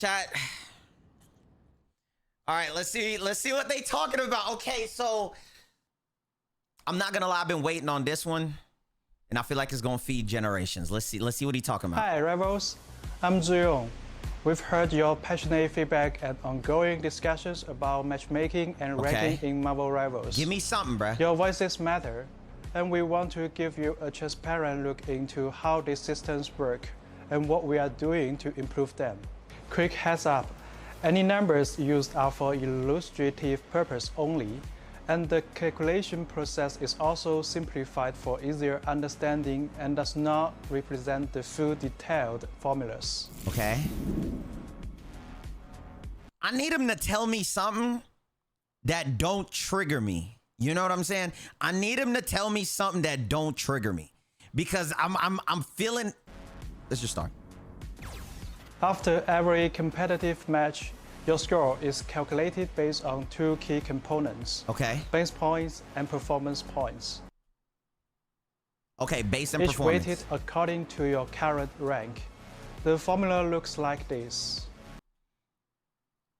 Chat. All right, let's see what they talking about. Okay, so I'm not gonna lie, I've been waiting on this one, and I feel like it's gonna feed generations. Let's see what he talking about. Hi, Rivals. I'm Zuyong. We've heard your passionate feedback and ongoing discussions about matchmaking and ranking in Marvel Rivals. Give me something, bruh. Your voices matter, and we want to give you a transparent look into how these systems work and what we are doing to improve them. Quick heads up, any numbers used are for illustrative purpose only, and the calculation process is also simplified for easier understanding and does not represent the full detailed formulas. Okay. I need him to tell me something that don't trigger me. You know what I'm saying? I need him to tell me something that don't trigger me, because I'm feeling. Let's just start. After every competitive match, your score is calculated based on two key components. Okay. Base points and performance points. Okay, base and Each performance. weighted according to your current rank. The formula looks like this.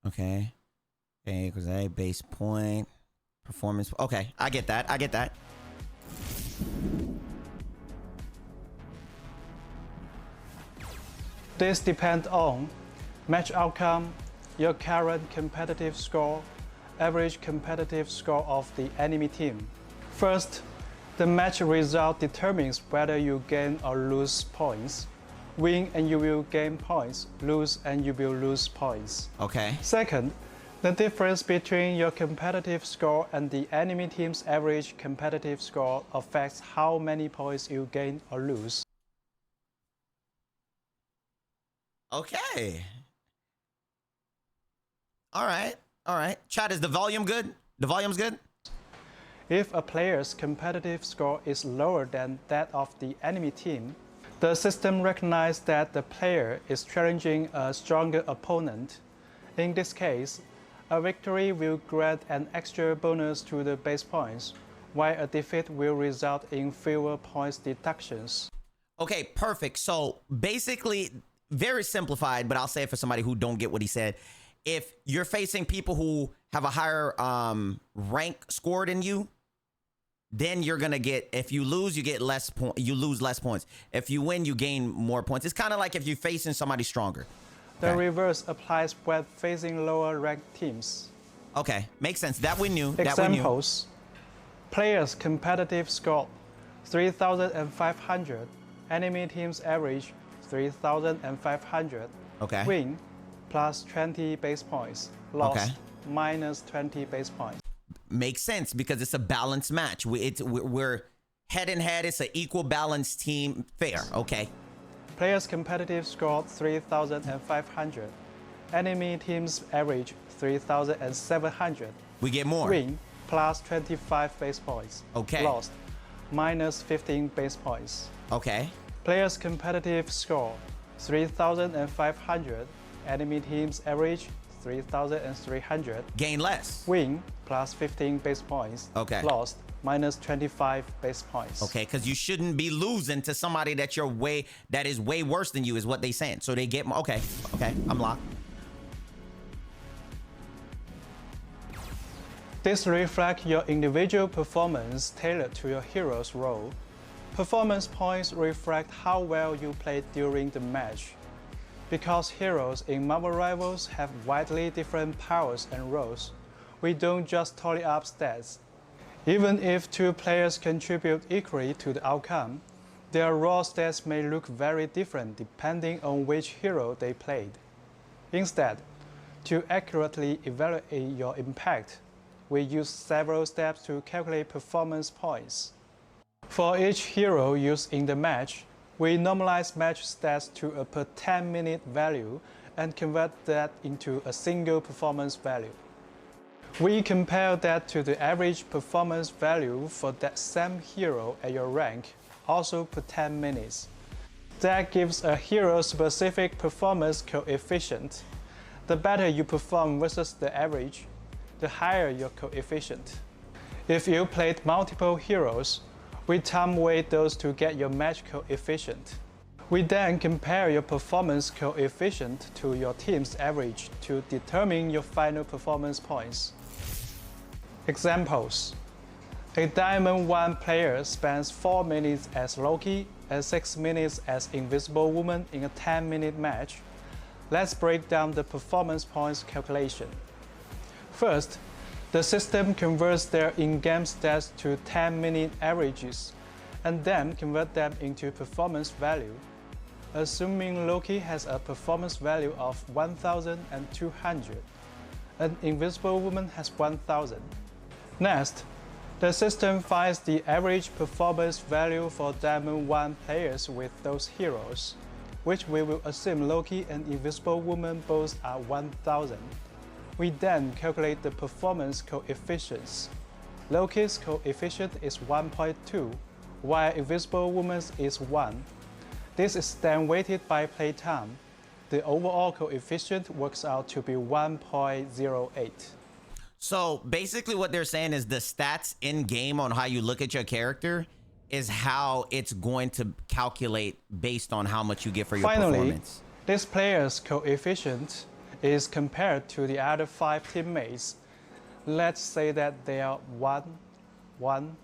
Okay. Okay, because a base point, performance. Okay, I get that. I get that. This depends on match outcome, your current competitive score, average competitive score of the enemy team. First, the match result determines whether you gain or lose points. Win and you will gain points, lose and you will lose points. Okay. Second, the difference between your competitive score and the enemy team's average competitive score affects how many points you gain or lose. Okay. All right. All right. Chat, is the volume good? The volume's good? If a player's competitive score is lower than that of the enemy team, the system recognizes that the player is challenging a stronger opponent. In this case, a victory will grant an extra bonus to the base points, while a defeat will result in fewer points deductions. Okay, perfect. So basically, very simplified, but I'll say it for somebody who don't get what he said. If you're facing people who have a higher rank score than you, then you're gonna get, if you lose, you get less point, you lose less points. If you win, you gain more points. It's kind of like if you're facing somebody stronger. The reverse applies when facing lower ranked teams. Okay, makes sense. That we knew. Examples: players' competitive score 3,500, enemy team's average 3,500. Okay. Win plus 20 base points. Lost minus 20 base points. Makes sense because it's a balanced match. We're head and head. It's an equal balanced team. Fair. Okay. Players' competitive score 3,500. Enemy team's average 3,700. We get more. Win plus 25 base points. Okay. Lost minus 15 base points. Okay. Players' competitive score 3,500. Enemy team's average 3,300. Gain less. Win plus 15 base points. Okay. Lost minus 25 base points. Okay, because you shouldn't be losing to somebody that is way worse than you, is what they saying. So they get more. Okay. Okay. I'm locked. This reflects your individual performance tailored to your hero's role. Performance points reflect how well you played during the match. Because heroes in Marvel Rivals have widely different powers and roles, we don't just tally up stats. Even if two players contribute equally to the outcome, their raw stats may look very different depending on which hero they played. Instead, to accurately evaluate your impact, we use several steps to calculate performance points. For each hero used in the match, we normalize match stats to a per 10-minute value and convert that into a single performance value. We compare that to the average performance value for that same hero at your rank, also per 10 minutes. That gives a hero-specific performance coefficient. The better you perform versus the average, the higher your coefficient. If you played multiple heroes, we time weight those to get your match coefficient. We then compare your performance coefficient to your team's average to determine your final performance points. Examples. A Diamond 1 player spends 4 minutes as Loki and 6 minutes as Invisible Woman in a 10-minute match. Let's break down the performance points calculation. First, the system converts their in-game stats to 10-minute averages and then convert them into performance value. Assuming Loki has a performance value of 1,200 and Invisible Woman has 1,000. Next, the system finds the average performance value for Diamond 1 players with those heroes, which we will assume Loki and Invisible Woman both are 1,000. We then calculate the performance coefficients. Loki's coefficient is 1.2, while Invisible Woman's is 1. This is then weighted by playtime. The overall coefficient works out to be 1.08. So basically what they're saying is the stats in game on how you look at your character is how it's going to calculate based on how much you get for your performance. This player's coefficient is compared to the other 5 teammates. Let's say that they are 1, 1,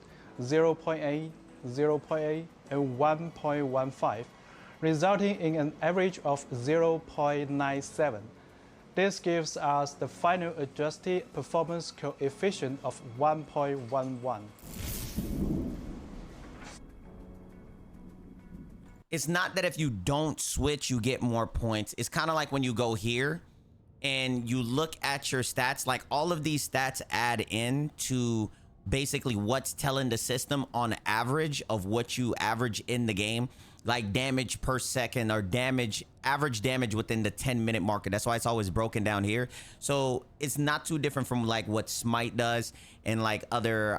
0.8, 0.8, and 1.15, resulting in an average of 0.97. This gives us the final adjusted performance coefficient of 1.11. It's not that if you don't switch, you get more points. It's kind of like when you go here and you look at your stats, like all of these stats add in to basically what's telling the system on average of what you average in the game, like damage per second or average damage within the 10-minute marker. That's why it's always broken down here. So it's not too different from like what Smite does and like other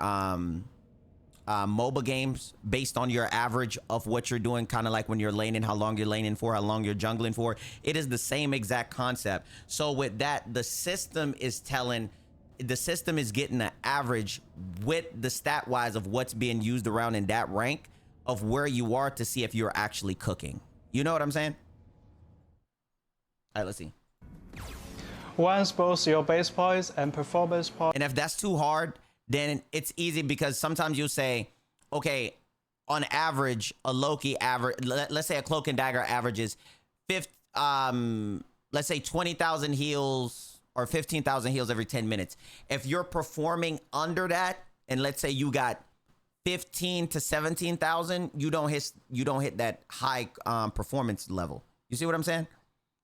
MOBA games based on your average of what you're doing, kind of like when you're laning, how long you're laning for, how long you're jungling for. It is the same exact concept. So with that, the system is getting the average with the stat wise of what's being used around in that rank of where you are to see if you're actually cooking. You know what I'm saying? All right, let's see. Once both your base points and performance points. And if that's too hard, then it's easy because sometimes you'll say, okay, on average, a Loki average, let's say a Cloak and Dagger averages let's say 20,000 heals or 15,000 heals every 10 minutes. If you're performing under that, and let's say you got 15 to 17,000, you don't hit that high performance level. You see what I'm saying?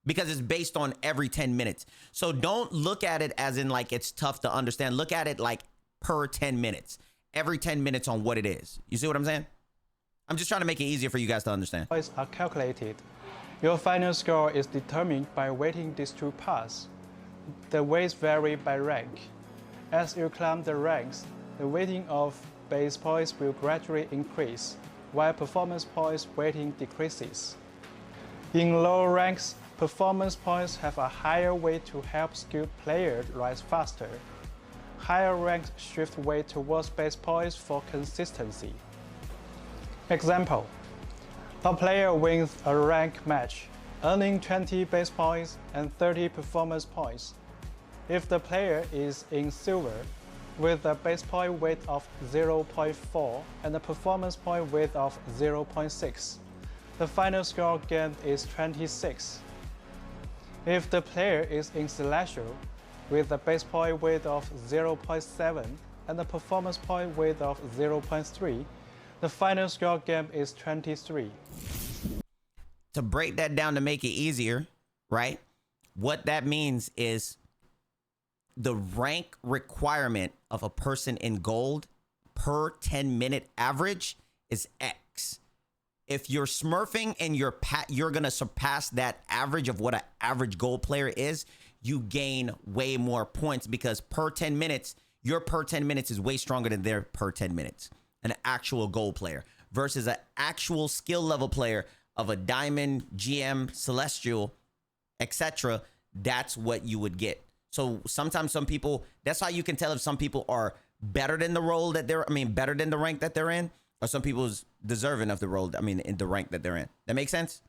Because it's based on every 10 minutes. So don't look at it as in like it's tough to understand. Look at it like per 10 minutes, every 10 minutes on what it is. You see what I'm saying? I'm just trying to make it easier for you guys to understand. Are calculated. Your final score is determined by weighting these two paths. The weights vary by rank. As you climb the ranks, the weighting of base points will gradually increase, while performance points weighting decreases. In lower ranks, performance points have a higher weight to help skilled players rise faster. Higher ranks shift weight towards base points for consistency. Example: a player wins a rank match, earning 20 base points and 30 performance points. If the player is in silver, with a base point weight of 0.4 and a performance point weight of 0.6, the final score gained is 26. If the player is in celestial, with a base point weight of 0.7 and a performance point weight of 0.3, the final score gained is 23. To break that down to make it easier, right? What that means is the rank requirement of a person in gold per 10-minute average is X. If you're smurfing and you're going to surpass that average of what an average gold player is, you gain way more points because per 10 minutes, your per 10 minutes is way stronger than their per 10 minutes. An actual gold player versus an actual skill level player of a diamond, GM, celestial, etc. That's what you would get. So sometimes some people, that's how you can tell if some people are better than the role that better than the rank that they're in, or some people's deserving of the role, in the rank that they're in. That makes sense?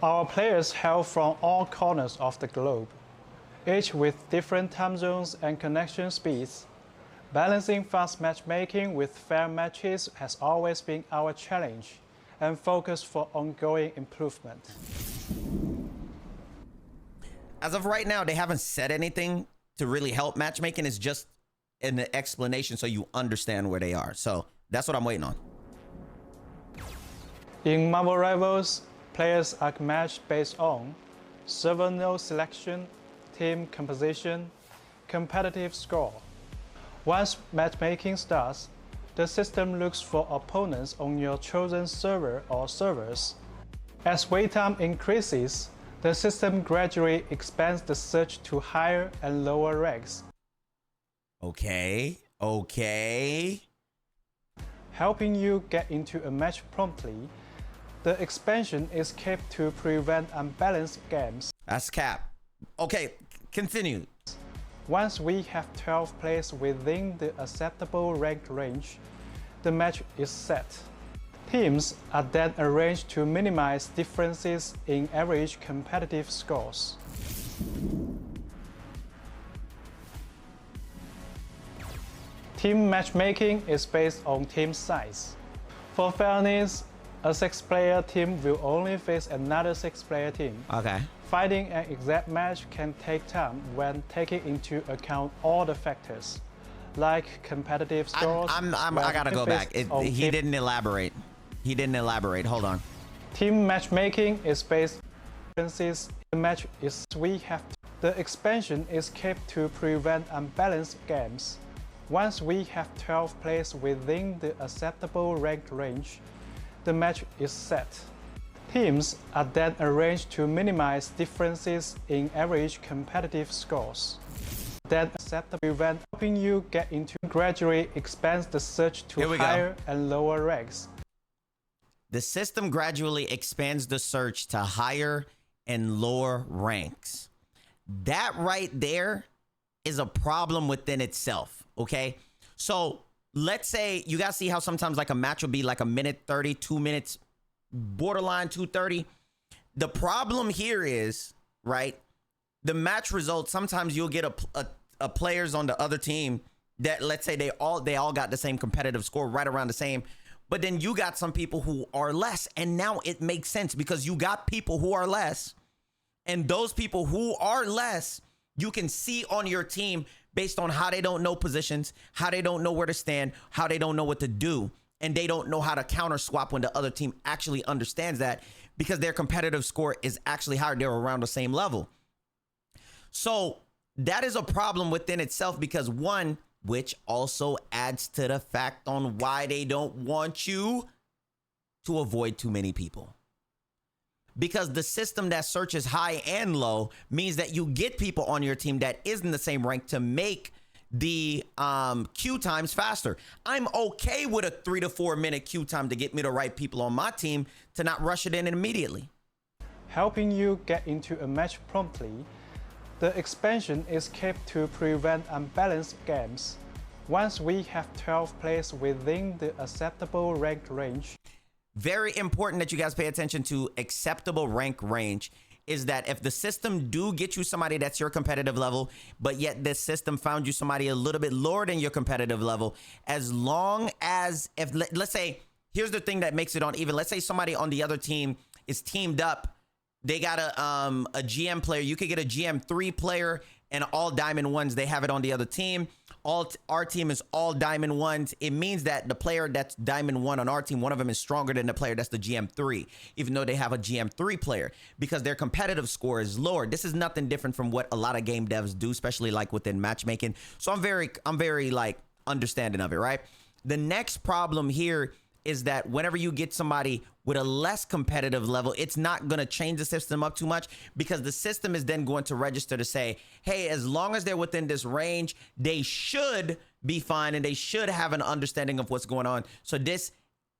Our players hail from all corners of the globe, each with different time zones and connection speeds. Balancing fast matchmaking with fair matches has always been our challenge and focus for ongoing improvement. As of right now, they haven't said anything to really help matchmaking. It's just an explanation so you understand where they are. So that's what I'm waiting on. In Marvel Rivals, players are matched based on server node selection, team composition, competitive score. Once matchmaking starts, the system looks for opponents on your chosen server or servers. As wait time increases, the system gradually expands the search to higher and lower ranks. Okay. Helping you get into a match promptly, the expansion is kept to prevent unbalanced games. That's cap. Okay, continue. Once we have 12 players within the acceptable rank range, the match is set. Teams are then arranged to minimize differences in average competitive scores. Team matchmaking is based on team size. For fairness, a 6-player team will only face another 6-player team. Okay. Finding an exact match can take time when taking into account all the factors, like competitive scores. I gotta go back. He didn't elaborate. He didn't elaborate. Hold on. Team matchmaking is based on differences. The match is the expansion is kept to prevent unbalanced games. Once we have 12 players within the acceptable rank range, the match is set. Teams are then arranged to minimize differences in average competitive scores. Then acceptable event helping you get into gradually expands the search to higher and lower ranks. The system gradually expands the search to higher and lower ranks. That right there is a problem within itself, okay? So let's say you guys see how sometimes like a match will be like a minute 30, 2 minutes, borderline 2:30. The problem here is, right, the match results, sometimes you'll get a players on the other team that, let's say they all got the same competitive score, right around the same, but then you got some people who are less, and now it makes sense because you got people who are less, and those people who are less, you can see on your team based on how they don't know positions, how they don't know where to stand, how they don't know what to do, and they don't know how to counter swap when the other team actually understands that because their competitive score is actually higher. They're around the same level. So that is a problem within itself because one, which also adds to the fact on why they don't want you to avoid too many people. Because the system that searches high and low means that you get people on your team that isn't the same rank to make the queue times faster. I'm okay with a 3 to 4 minute queue time to get me the right people on my team to not rush it in immediately. Helping you get into a match promptly, the expansion is kept to prevent unbalanced games. Once we have 12 players within the acceptable rank range. Very important that you guys pay attention to acceptable rank range is that if the system do get you somebody that's your competitive level, but yet this system found you somebody a little bit lower than your competitive level, as long as, if let's say, here's the thing that makes it uneven. Let's say somebody on the other team is teamed up. They got a GM player. You could get a GM3 player and all diamond ones. They have it on the other team. Our team is all diamond ones. It means that the player that's diamond one on our team, one of them is stronger than the player that's the GM3, even though they have a GM3 player because their competitive score is lower. This is nothing different from what a lot of game devs do, especially like within matchmaking. So I'm very like understanding of it, right? The next problem here is that whenever you get somebody with a less competitive level, it's not going to change the system up too much because the system is then going to register to say, hey, as long as they're within this range, they should be fine and they should have an understanding of what's going on. So this,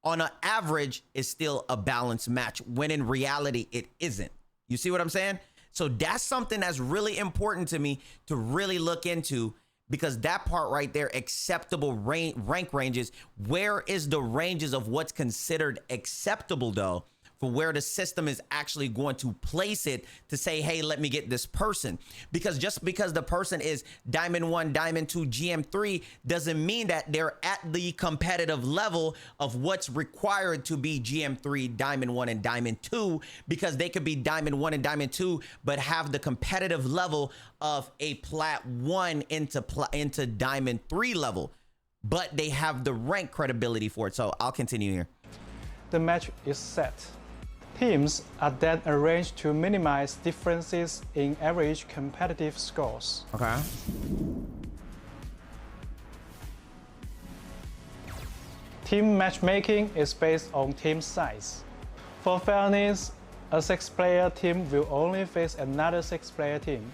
on an average, is still a balanced match when in reality, it isn't. You see what I'm saying? So that's something that's really important to me to really look into because that part right there, acceptable rank ranges. Where is the ranges of what's considered acceptable though? For where the system is actually going to place it to say, hey, let me get this person. Because just because the person is Diamond 1, Diamond 2, GM3 doesn't mean that they're at the competitive level of what's required to be GM3, Diamond 1, and Diamond 2, because they could be Diamond 1 and Diamond 2, but have the competitive level of a Plat 1 into Diamond 3 level, but they have the rank credibility for it. So I'll continue here. The match is set. Teams are then arranged to minimize differences in average competitive scores. Okay. Team matchmaking is based on team size. For fairness, a 6-player team will only face another 6-player team.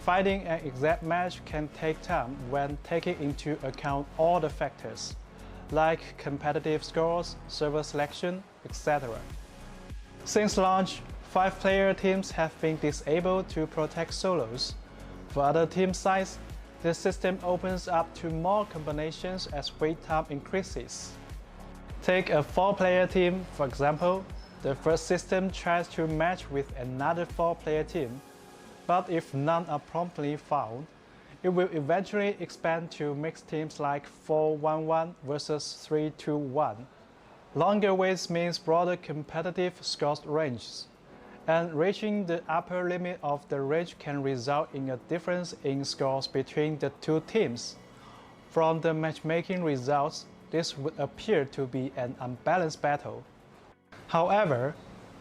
Finding an exact match can take time when taking into account all the factors, like competitive scores, server selection, etc. Since launch, 5-player teams have been disabled to protect solos. For other team size, the system opens up to more combinations as wait time increases. Take a 4-player team, for example. The first system tries to match with another 4-player team, but if none are promptly found, it will eventually expand to mixed teams like 4-1-1 versus 3-2-1. Longer waits means broader competitive scores ranges, and reaching the upper limit of the range can result in a difference in scores between the two teams. From the matchmaking results, this would appear to be an unbalanced battle. However,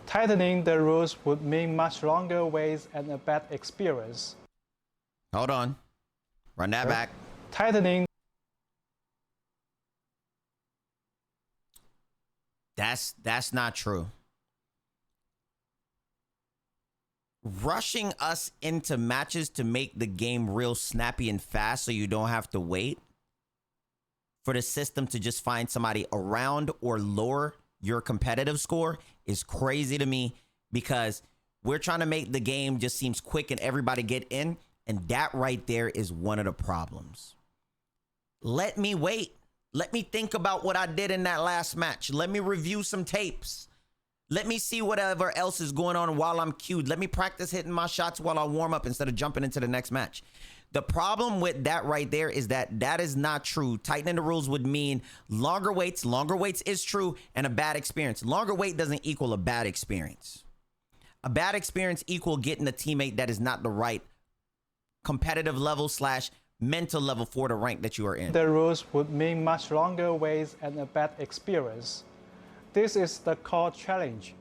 tightening the rules would mean much longer waits and a bad experience. Hold on. Run that back. Tightening. That's not true. Rushing us into matches to make the game real snappy and fast so you don't have to wait for the system to just find somebody around or lower your competitive score is crazy to me, because we're trying to make the game just seems quick and everybody get in, and that right there is one of the problems. Let me wait. Let me think about what I did in that last match. Let me review some tapes. Let me see whatever else is going on while I'm queued. Let me practice hitting my shots while I warm up instead of jumping into the next match. The problem with that right there is that that is not true. Tightening the rules would mean longer waits. Longer waits is true, and a bad experience. Longer wait doesn't equal a bad experience. A bad experience equal getting a teammate that is not the right competitive level / mental level for the rank that you are in. The rules would mean much longer waits and a bad experience. This is the core challenge,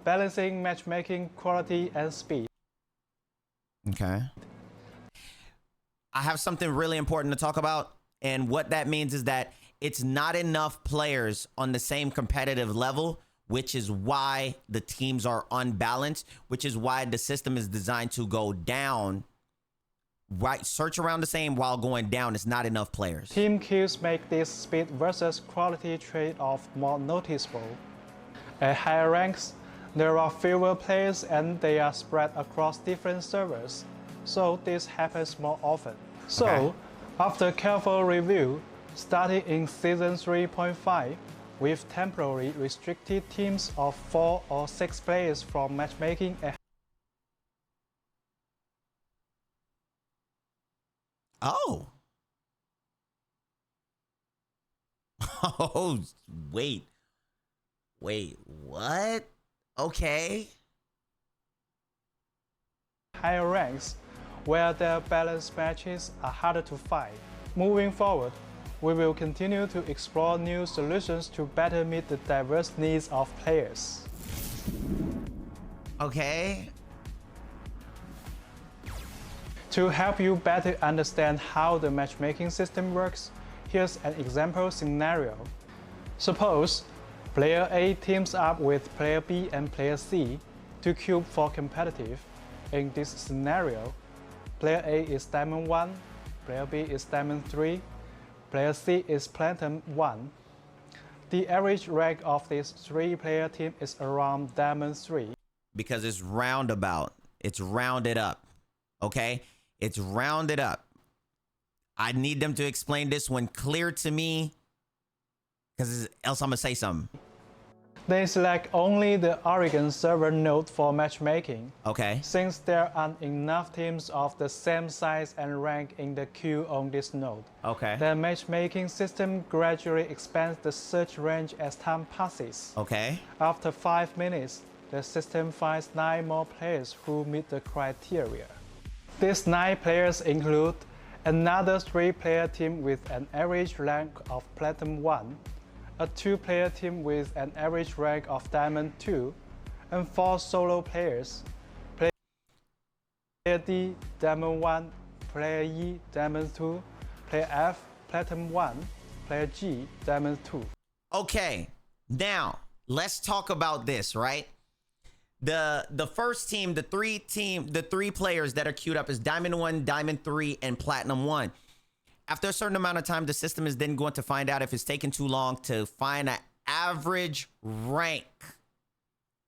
balancing matchmaking quality and speed. Okay. I have something really important to talk about, and what that means is that it's not enough players on the same competitive level, which is why the teams are unbalanced, which is why the system is designed to go down. Right, search around the same while going down. It's not enough players. Team queues make this speed versus quality trade-off more noticeable. At higher ranks, there are fewer players and they are spread across different servers, so this happens more often. So, after careful review, starting in Season 3.5, with temporarily restricted teams of 4 or 6 players from matchmaking at Oh. Oh, wait. Wait, what? Okay. higher ranks, where their balanced matches are harder to find. Moving forward, we will continue to explore new solutions to better meet the diverse needs of players. Okay. To help you better understand how the matchmaking system works, here's an example scenario. Suppose player A teams up with player B and player C to queue for competitive. In this scenario, player A is Diamond 1, player B is Diamond 3, player C is Platinum 1. The average rank of this 3-player team is around Diamond 3. Because it's roundabout. It's rounded up. Okay? It's rounded up. I need them to explain this one clear to me, because else I'm gonna say something. They select only the Oregon server node for matchmaking. Okay. Since there aren't enough teams of the same size and rank in the queue on this node. Okay. The matchmaking system gradually expands the search range as time passes. Okay. After 5 minutes, the system finds 9 more players who meet the criteria. These 9 players include another 3-player team with an average rank of Platinum 1, a 2-player team with an average rank of Diamond 2, and 4 solo players. Player D, Diamond 1, Player E, Diamond 2, Player F, Platinum 1, Player G, Diamond 2. Okay, now let's talk about this, right? The first team, the 3 players that are queued up is Diamond 1, Diamond 3, and Platinum 1. After a certain amount of time, the system is then going to find out if it's taking too long to find an average rank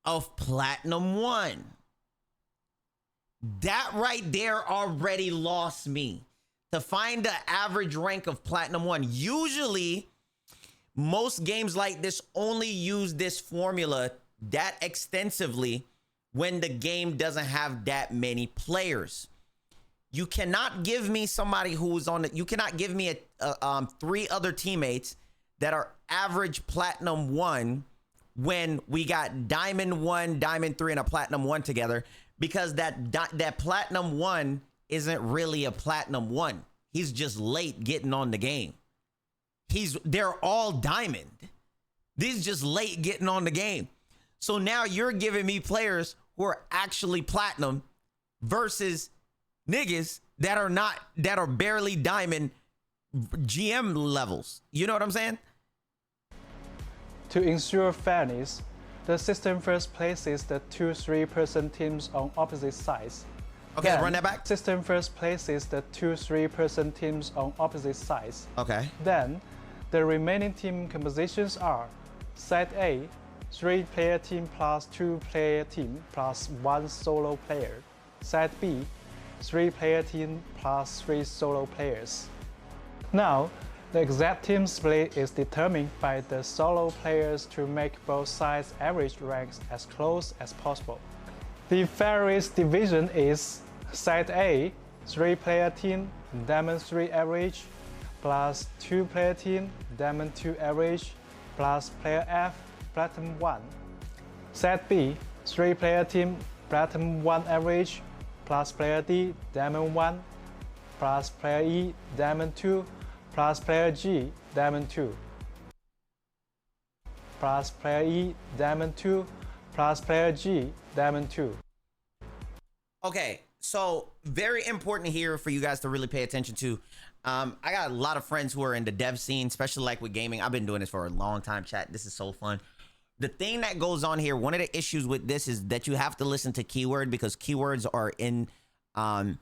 of Platinum 1. That right there already lost me. To find the average rank of Platinum 1. Usually, most games like this only use this formula that extensively when the game doesn't have that many players. You cannot give me somebody who's on you cannot give me 3 other teammates that are average Platinum 1 when we got Diamond 1, Diamond 3, and a Platinum 1 together, because that Platinum 1 isn't really a Platinum 1. He's just late getting on the game. They're all Diamond. These just late getting on the game. So now you're giving me players who are actually Platinum versus niggas that are barely Diamond GM levels. You know what I'm saying? To ensure fairness, the system first places the 2 3-person teams on opposite sides. Okay, then, run that back. System first places the 2 3-person teams on opposite sides. Okay. Then, the remaining team compositions are Set A, 3-player team plus 2-player team plus 1 solo player. Set B, 3-player team plus 3 solo players. Now, the exact team split is determined by the solo players to make both sides' average ranks as close as possible. The fairest division is Set A, 3-player team, Diamond 3 average, plus 2-player team, Diamond 2 average, plus Player F, Platinum 1. Set B, 3-player team, Platinum 1 average, plus Player D, Diamond 1, plus Player E, Diamond 2, plus Player G, Diamond 2, plus Player E, Diamond 2, plus Player G, Diamond 2. Okay, so very important here for you guys to really pay attention to. I got a lot of friends who are in the dev scene, especially like with gaming. I've been doing this for a long time, chat. This is so fun. The thing that goes on here, one of the issues with this is that you have to listen to keyword, because keywords are in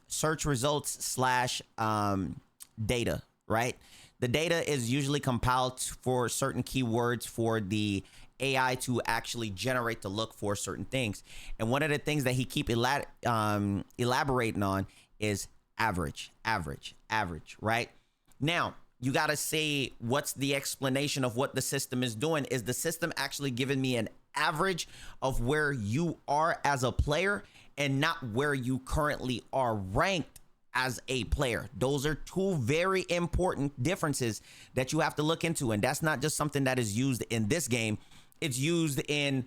search results / data, right? The data is usually compiled for certain keywords for the AI to actually generate to look for certain things. And one of the things that he keep elaborating on is average, right? Now, you got to say, what's the explanation of what the system is doing? Is the system actually giving me an average of where you are as a player and not where you currently are ranked as a player? Those are 2 very important differences that you have to look into. And that's not just something that is used in this game. It's used in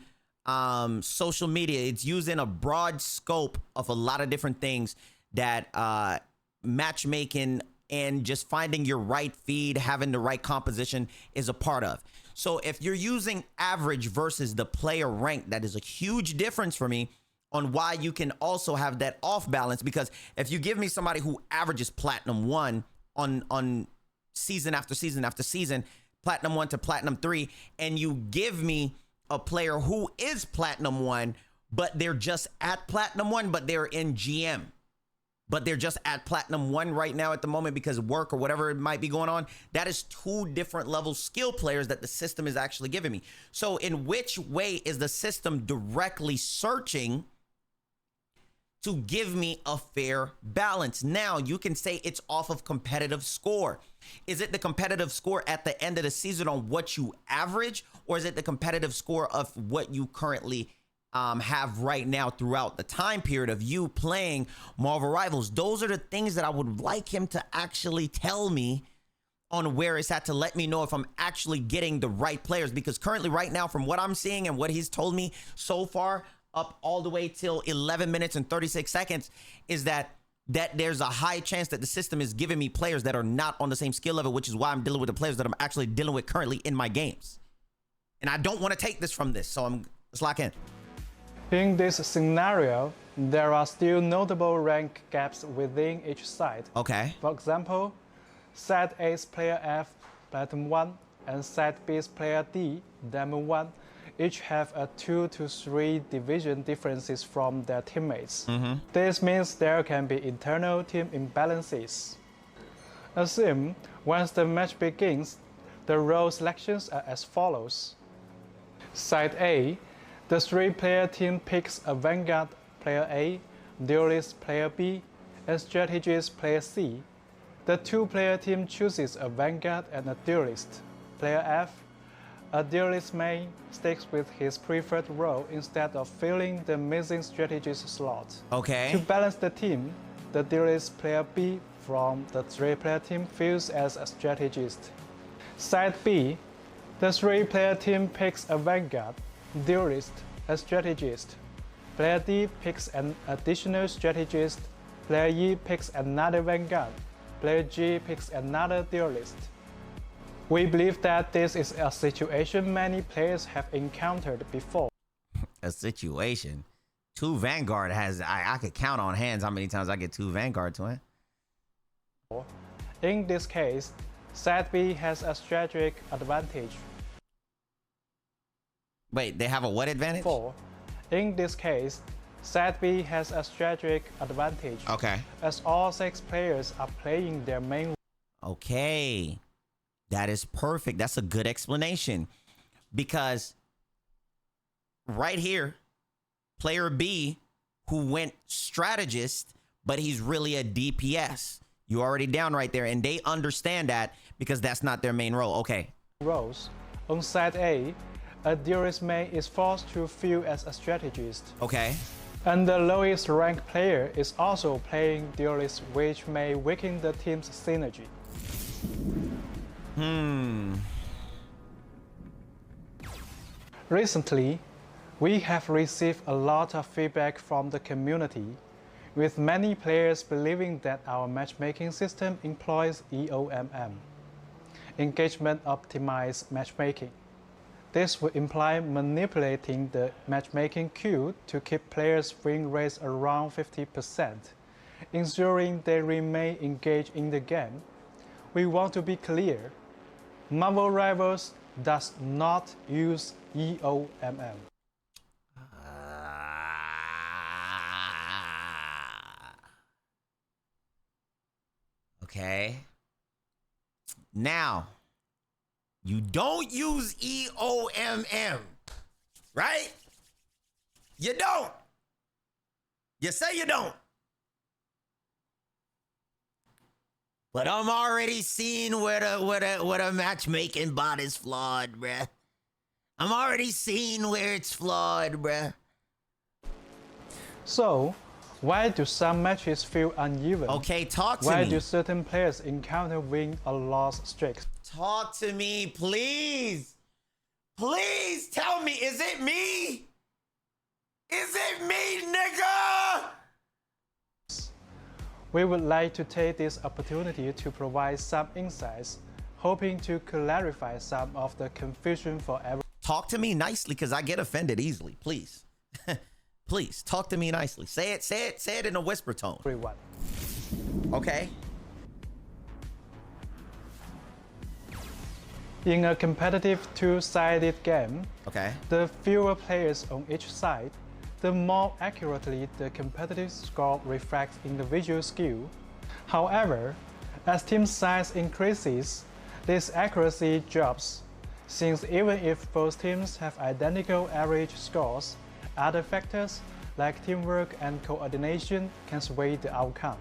social media. It's used in a broad scope of a lot of different things that matchmaking and just finding your right feed, having the right composition is a part of. So if you're using average versus the player rank, that is a huge difference for me on why you can also have that off balance. Because if you give me somebody who averages Platinum 1 on season after season after season, Platinum 1 to Platinum 3, and you give me a player who is Platinum 1, but they're just at Platinum 1, but they're in GM, but they're just at Platinum 1 right now at the moment because of work or whatever it might be going on, that is 2 different level skill players that the system is actually giving me. So in which way is the system directly searching to give me a fair balance. Now, you can say it's off of competitive score. Is it the competitive score at the end of the season on what you average, or is it the competitive score of what you currently have right now throughout the time period of you playing Marvel Rivals? Those are the things that I would like him to actually tell me on where it's at, to let me know if I'm actually getting the right players. Because currently right now, from what I'm seeing and what he's told me so far, up all the way till 11 minutes and 36 seconds, is that there's a high chance that the system is giving me players that are not on the same skill level, which is why I'm dealing with the players that I'm actually dealing with currently in my games. And I don't want to take this from this, so let's lock in. In this scenario, there are still notable rank gaps within each side. Okay. For example, Side A's player F, Platinum 1, and Side B's player D, Diamond 1, each have a 2 to 3 division differences from their teammates. This means there can be internal team imbalances. Assume once the match begins, the role selections are as follows. Side A, the 3-player team picks a Vanguard player A, Duelist player B, and Strategist player C. The 2-player team chooses a Vanguard and a Duelist player F. A Duelist main sticks with his preferred role instead of filling the missing Strategist slot. Okay. To balance the team, the Duelist player B from the 3-player team fills as a Strategist. Side B, the 3-player team picks a Vanguard, Duelist, and Strategist. Player D picks an additional Strategist. Player E picks another Vanguard. Player G picks another Duelist. We believe that this is a situation many players have encountered before. A situation? 2 Vanguard has, I could count on hands how many times I get 2 Vanguard to it. In this case, Side B has a strategic advantage. Wait, they have a what advantage? In this case, Side B has a strategic advantage. Okay. As all 6 players are playing their main. Okay. That is perfect. That's a good explanation. Because right here, player B, who went strategist, but he's really a DPS. You're already down right there. And they understand that because that's not their main role. Okay. Roles. On Side A, a Duelist main is forced to fill as a strategist. Okay. And the lowest ranked player is also playing Duelist, which may weaken the team's synergy. Recently, we have received a lot of feedback from the community, with many players believing that our matchmaking system employs EOMM, engagement optimized matchmaking. This would imply manipulating the matchmaking queue to keep players' win rates around 50%, ensuring they remain engaged in the game. We want to be clear. Marvel Rivals does not use EOMM. Okay. Now, you don't use EOMM, right? You don't. You say you don't. But I'm already seeing where the matchmaking bot is flawed, bruh. I'm already seeing where it's flawed, bruh. So, why do some matches feel uneven? Okay, talk to me. Why do certain players encounter win or loss streaks? Talk to me, please. Please tell me, is it me? Is it me, nigga? We would like to take this opportunity to provide some insights, hoping to clarify some of the confusion for everyone. Talk to me nicely, because I get offended easily. Please. Please, talk to me nicely. Say it in a whisper tone. Okay. In a competitive two-sided game, Okay. the fewer players on each side, the more accurately the competitive score reflects individual skill. However, as team size increases, this accuracy drops, since even if both teams have identical average scores, other factors like teamwork and coordination can sway the outcome.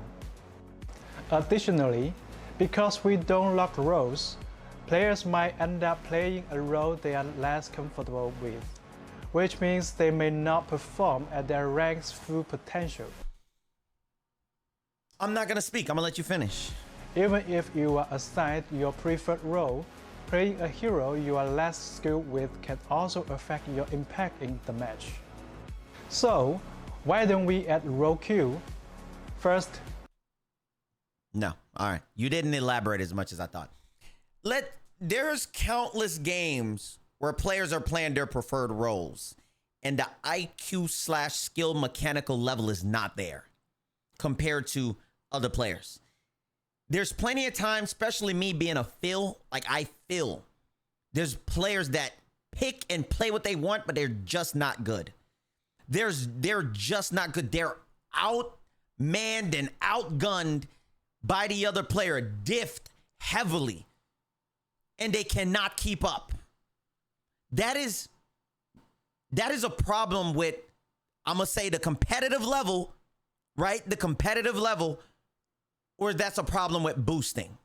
Additionally, because we don't lock roles, players might end up playing a role they are less comfortable with, which means they may not perform at their rank's full potential. I'm not gonna speak, I'm gonna let you finish. Even if you are assigned your preferred role, playing a hero you are less skilled with can also affect your impact in the match. So, why don't we add role queue? First, no, all right. You didn't elaborate as much as I thought. There's countless games where players are playing their preferred roles, and the IQ/skill mechanical level is not there compared to other players. There's plenty of times, especially me being a I feel there's players that pick and play what they want, but they're just not good. They're just not good. They're outmanned and outgunned by the other player, diffed heavily, and they cannot keep up. That is a problem with, I'm gonna say, the competitive level, right? The competitive level, or that's a problem with boosting.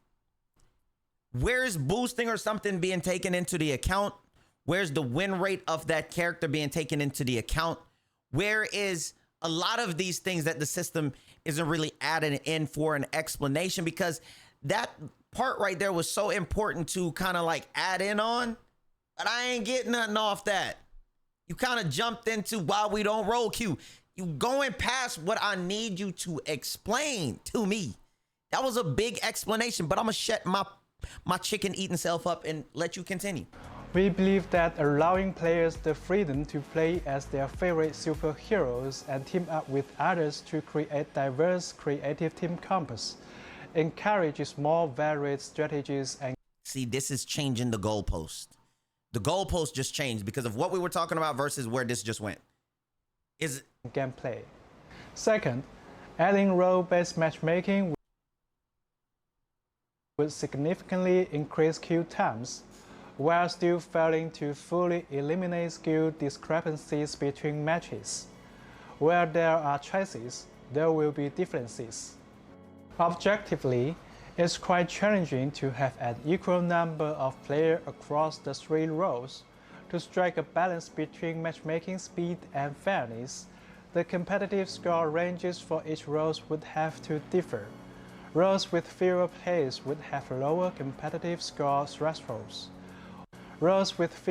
Where's boosting or something being taken into the account? Where's the win rate of that character being taken into the account? Where is a lot of these things that the system isn't really adding in for an explanation? Because that part right there was so important to kind of like add in on, but I ain't getting nothing off that. You kind of jumped into why we don't roll queue. You going past what I need you to explain to me. That was a big explanation, but I'm gonna shut my chicken eating self up and let you continue. we believe that allowing players the freedom to play as their favorite superheroes and team up with others to create diverse creative team combos encourages more varied strategies and... See, this is changing the goalpost. The goalpost just changed because of what we were talking about versus where this just went. Is gameplay. Second, adding role-based matchmaking would significantly increase queue times, while still failing to fully eliminate skill discrepancies between matches. Where there are choices, there will be differences. Objectively, it's quite challenging to have an equal number of players across the three roles. To strike a balance between matchmaking speed and fairness, the competitive score ranges for each role would have to differ. Roles with fewer players would have lower competitive score thresholds. Roles with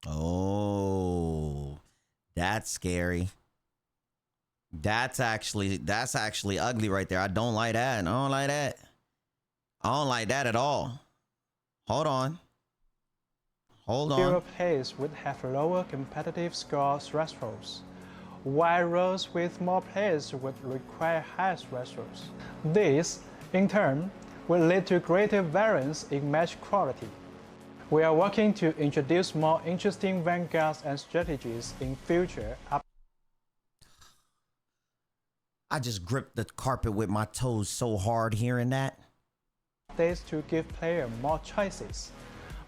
Oh, that's scary. That's actually ugly right there. I don't like that. I don't like that. I don't like that at all. Hold on. fewer players would have lower competitive score thresholds, while roles with more players would require higher thresholds. This, in turn, will lead to greater variance in match quality. We are working to introduce more interesting vanguards and strategies in future. I just gripped the carpet with my toes so hard hearing that. Updates to give players more choices,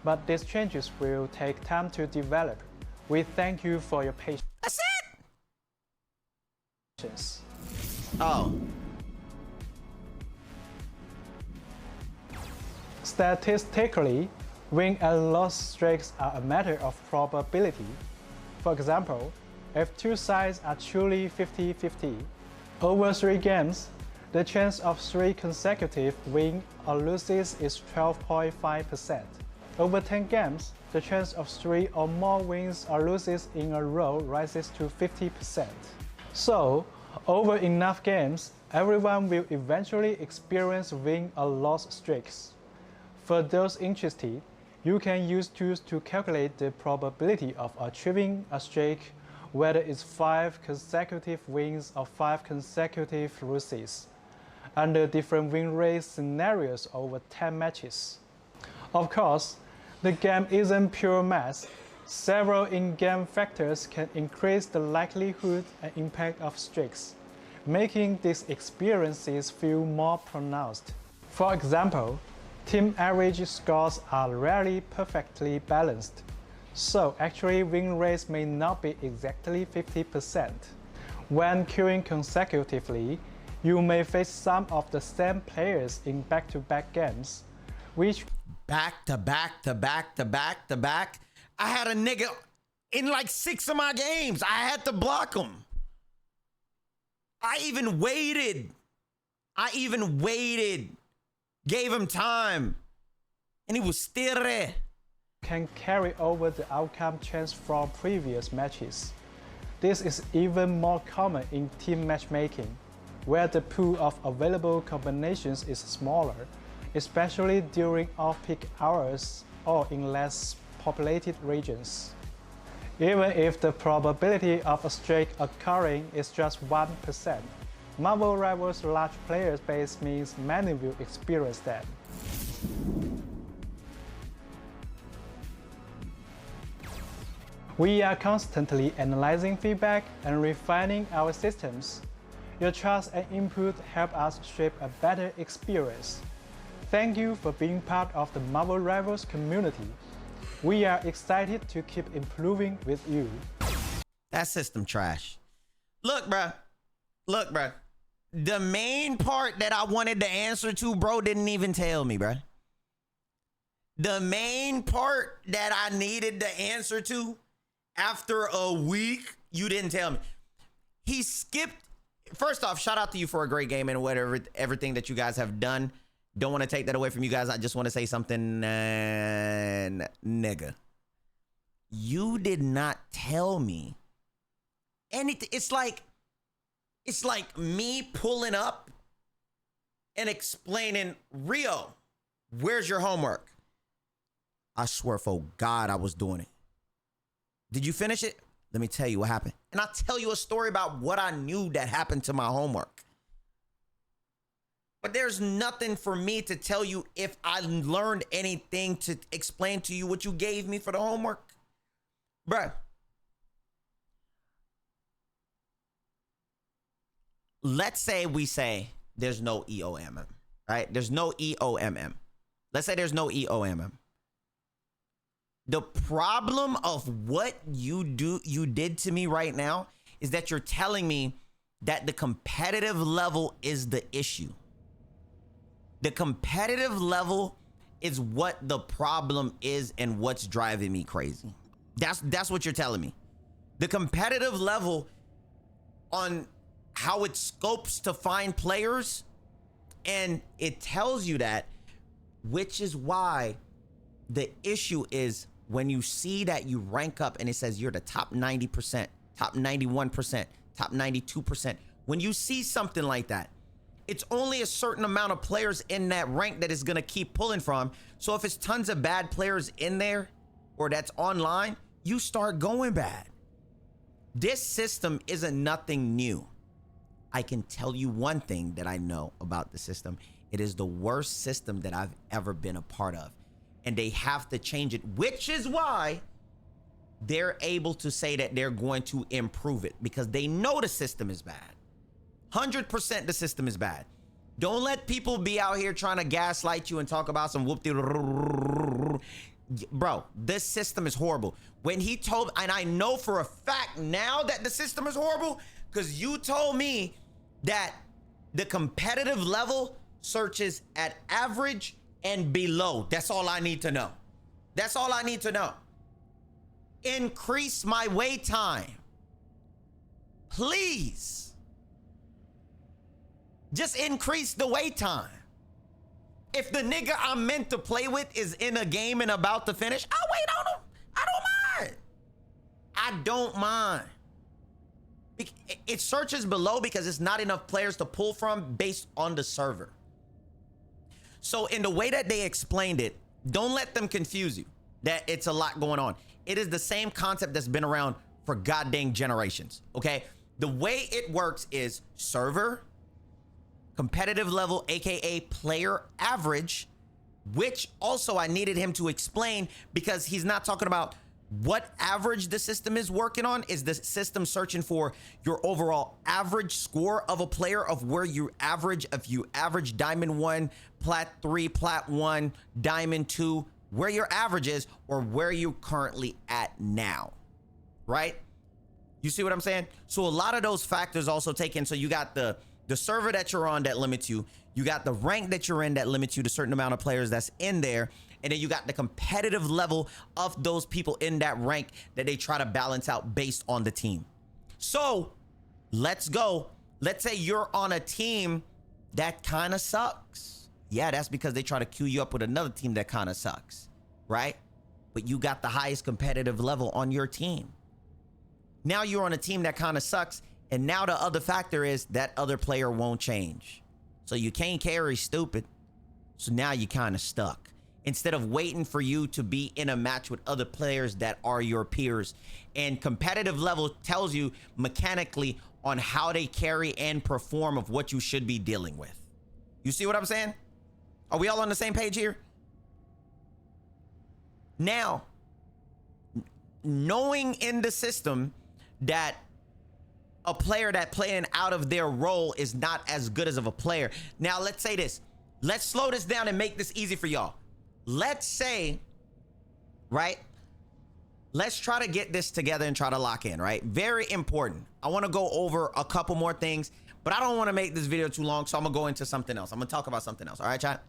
but these changes will take time to develop. We thank you for your patience. That's it. Oh. Statistically, win and loss streaks are a matter of probability. For example, if two sides are truly 50-50, over 3 games, the chance of 3 consecutive wins or losses is 12.5%. Over 10 games, the chance of 3 or more wins or losses in a row rises to 50%. So, over enough games, everyone will eventually experience win or loss streaks. For those interested, you can use tools to calculate the probability of achieving a streak, whether it's 5 consecutive wins or 5 consecutive losses, under different win rate scenarios over 10 matches. Of course, the game isn't pure math. Several in-game factors can increase the likelihood and impact of streaks, making these experiences feel more pronounced. For example, team average scores are rarely perfectly balanced, So actually win rates may not be exactly 50%. When queuing consecutively, you may face some of the same players in back-to-back games, which Back to back to back to back to back. I had a nigga in like 6 of my games. I had to block him. I even waited. Gave him time. And he was still there. can carry over the outcome chance from previous matches. This is even more common in team matchmaking, where the pool of available combinations is smaller, especially during off-peak hours or in less populated regions. Even if the probability of a streak occurring is just 1%, Marvel Rivals' large player base means many will experience that. We are constantly analyzing feedback and refining our systems. Your trust and input help us shape a better experience. Thank you for being part of the Marvel Rivals community. We are excited to keep improving with you. That system trash. Look, bruh. The main part that I wanted the answer to, bro, didn't even tell me, bruh. The main part that I needed the answer to, after a week, you didn't tell me. He skipped. First off, shout out to you for a great game and whatever, everything that you guys have done. Don't want to take that away from you guys. I just want to say something, nigga. You did not tell me anything. It's like me pulling up and explaining, Rio, where's your homework? I swear for God I was doing it. Did you finish it? Let me tell you what happened. And I'll tell you a story about what I knew that happened to my homework. But there's nothing for me to tell you if I learned anything to explain to you what you gave me for the homework. Bruh. Let's say we say there's no EOMM, right? There's no EOMM. Let's say there's no EOMM. The problem of what you did to me right now is that you're telling me that the competitive level is the issue. The competitive level is what the problem is and what's driving me crazy. That's what you're telling me. The competitive level on how it scopes to find players, and it tells you that, which is why the issue is when you see that you rank up and it says you're the top 90%, top 91%, top 92%. When you see something like that, it's only a certain amount of players in that rank that is going to keep pulling from. So if it's tons of bad players in there or that's online, you start going bad. This system isn't nothing new. I can tell you one thing that I know about the system. It is the worst system that I've ever been a part of. And they have to change it, which is why they're able to say that they're going to improve it, because they know the system is bad. 100% the system is bad. Don't let people be out here trying to gaslight you and talk about some whoop-de. Bro, this system is horrible. When he told, and I know for a fact now that the system is horrible, because you told me that the competitive level searches at average and below. That's all I need to know. That's all I need to know. Increase my wait time. Please. Just increase the wait time. If the nigga I'm meant to play with is in a game and about to finish, I'll wait on him. I don't mind. I don't mind. It searches below because it's not enough players to pull from based on the server. So in the way that they explained it, don't let them confuse you that it's a lot going on. It is the same concept that's been around for goddamn generations, okay? The way it works is server, competitive level, AKA player average, which also I needed him to explain because he's not talking about what average the system is working on. Is the system searching for your overall average score of a player, of where you average, if you average diamond 1, plat 3, plat 1, diamond 2, where your average is or where you're currently at now, right? You see what I'm saying? So a lot of those factors also take in. So you got the server that you're on that limits you. You got the rank that you're in that limits you to a certain amount of players that's in there. And then you got the competitive level of those people in that rank that they try to balance out based on the team. So let's go. Let's say you're on a team that kind of sucks. Yeah, that's because they try to queue you up with another team that kind of sucks, right? But you got the highest competitive level on your team. Now you're on a team that kind of sucks. And now the other factor is that other player won't change. So you can't carry stupid. So now you're kind of stuck. Instead of waiting for you to be in a match with other players that are your peers. And competitive level tells you mechanically on how they carry and perform of what you should be dealing with. You see what I'm saying? Are we all on the same page here? Now, knowing in the system that a player that playing out of their role is not as good as of a player. Now, let's say this. Let's slow this down and make this easy for y'all. Let's say, right? Let's try to get this together and try to lock in, right? Very important. I want to go over a couple more things, but I don't want to make this video too long, so I'm going to go into something else. I'm going to talk about something else. All right, chat?